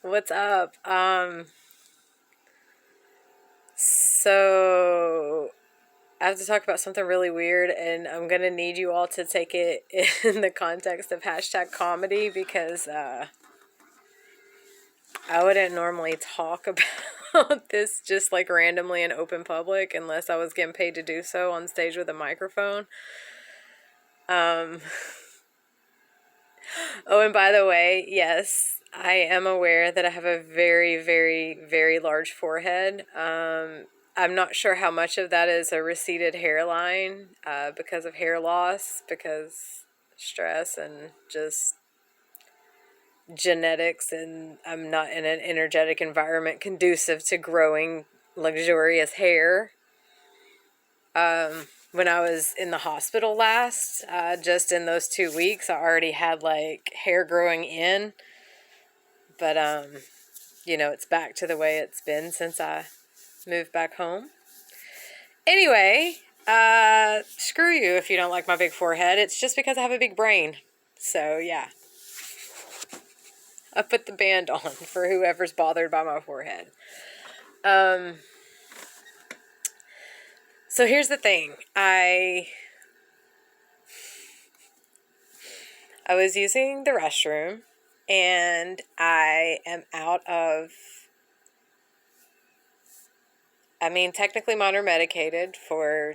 What's up? So I have to talk about something really weird, and I'm gonna need you all to take it in the context of hashtag comedy because I wouldn't normally talk about this just like randomly in open public unless I was getting paid to do so on stage with a microphone. Um, oh, and by the way, yes, I am aware that I have a very, very, very large forehead. I'm not sure how much of that is a receded hairline because of hair loss, because stress and just genetics, and I'm not in an energetic environment conducive to growing luxurious hair. When I was in the hospital last, just in those 2 weeks, I already had like hair growing in, but it's back to the way it's been since I moved back home. Anyway, screw you if you don't like my big forehead. It's just because I have a big brain. So yeah, I put the band on for whoever's bothered by my forehead. So here's the thing. I was using the restroom, and I am out of, technically mine are medicated for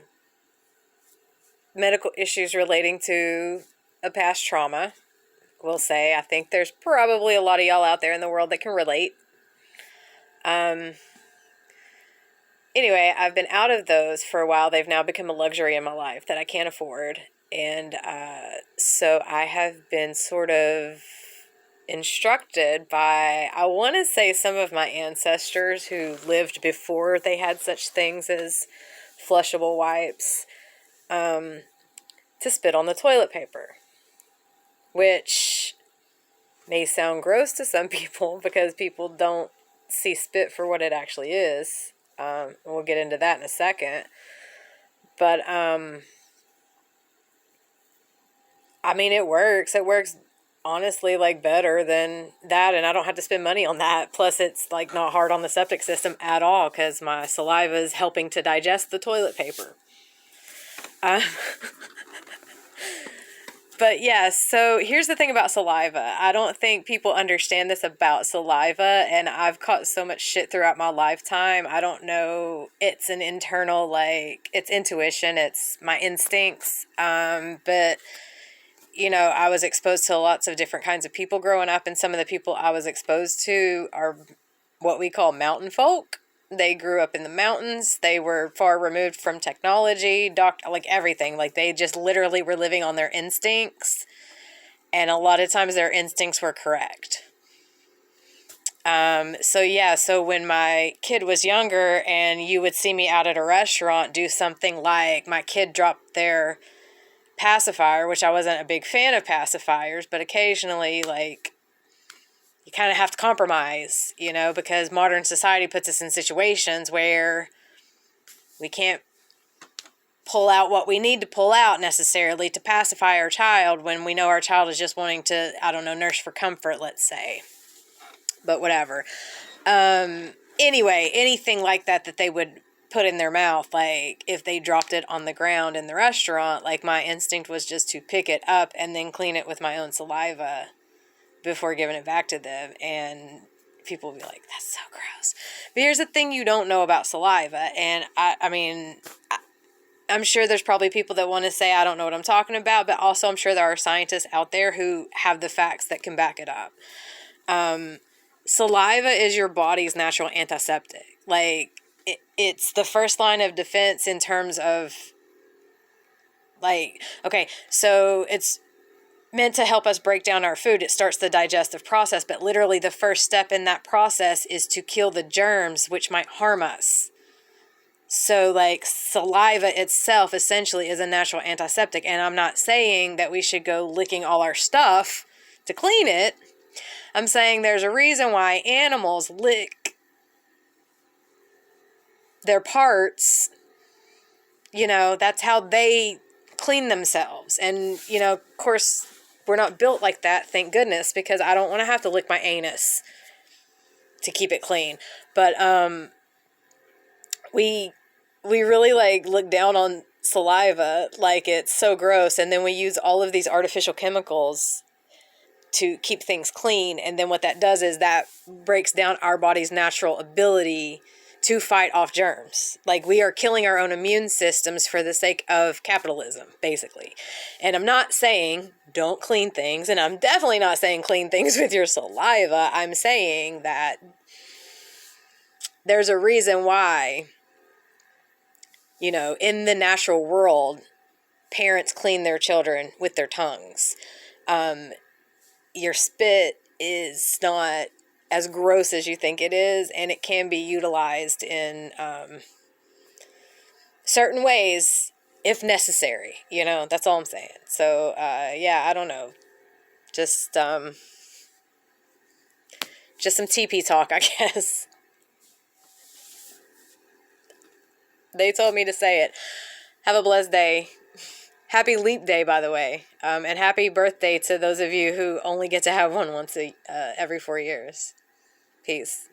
medical issues relating to a past trauma. We'll say I think there's probably a lot of y'all out there in the world that can relate. Anyway, I've been out of those for a while. They've now become a luxury in my life that I can't afford. And so I have been sort of instructed by, I want to say, some of my ancestors who lived before they had such things as flushable wipes, to spit on the toilet paper, which may sound gross to some people because people don't see spit for what it actually is. We'll get into that in a second. But, it works. It works honestly like better than that, and I don't have to spend money on that. Plus, it's like not hard on the septic system at all because my saliva is helping to digest the toilet paper. But yeah, so here's the thing about saliva. I don't think people understand this about saliva, and I've caught so much shit throughout my lifetime. I don't know. It's an internal, it's intuition, it's my instincts. But I was exposed to lots of different kinds of people growing up, and some of the people I was exposed to are what we call mountain folk. They grew up in the mountains. They were far removed from technology, everything. Like, they just literally were living on their instincts, and a lot of times their instincts were correct. So when my kid was younger and you would see me out at a restaurant do something like my kid dropped their pacifier, which I wasn't a big fan of pacifiers, but occasionally, you kind of have to compromise, because modern society puts us in situations where we can't pull out what we need to pull out necessarily to pacify our child when we know our child is just wanting to, nurse for comfort, let's say. But whatever. Anyway, anything like that they would put in their mouth, like if they dropped it on the ground in the restaurant, like my instinct was just to pick it up and then clean it with my own saliva before giving it back to them. And people will be like, that's so gross. But here's the thing you don't know about saliva. And I'm sure there's probably people that want to say I don't know what I'm talking about, but also I'm sure there are scientists out there who have the facts that can back it up. Saliva is your body's natural antiseptic. It's the first line of defense in terms of, so it's meant to help us break down our food. It starts the digestive process, but literally the first step in that process is to kill the germs which might harm us. So, saliva itself essentially is a natural antiseptic, and I'm not saying that we should go licking all our stuff to clean it. I'm saying there's a reason why animals lick their parts. That's how they clean themselves. And, of course, we're not built like that, thank goodness, because I don't want to have to lick my anus. to keep it clean. But we really like look down on saliva like it's so gross, and then we use all of these artificial chemicals to keep things clean, and then what that does is that breaks down our body's natural ability to fight off germs. Like, we are killing our own immune systems for the sake of capitalism, basically. And I'm not saying don't clean things, and I'm definitely not saying clean things with your saliva. I'm saying that there's a reason why, you know, in the natural world, parents clean their children with their tongues. Your spit is not as gross as you think it is, and it can be utilized in certain ways if necessary. You know, that's all I'm saying. So, yeah, I don't know. Just some TP talk, I guess. They told me to say it. Have a blessed day. Happy Leap Day, by the way. And happy birthday to those of you who only get to have one once every 4 years. Peace.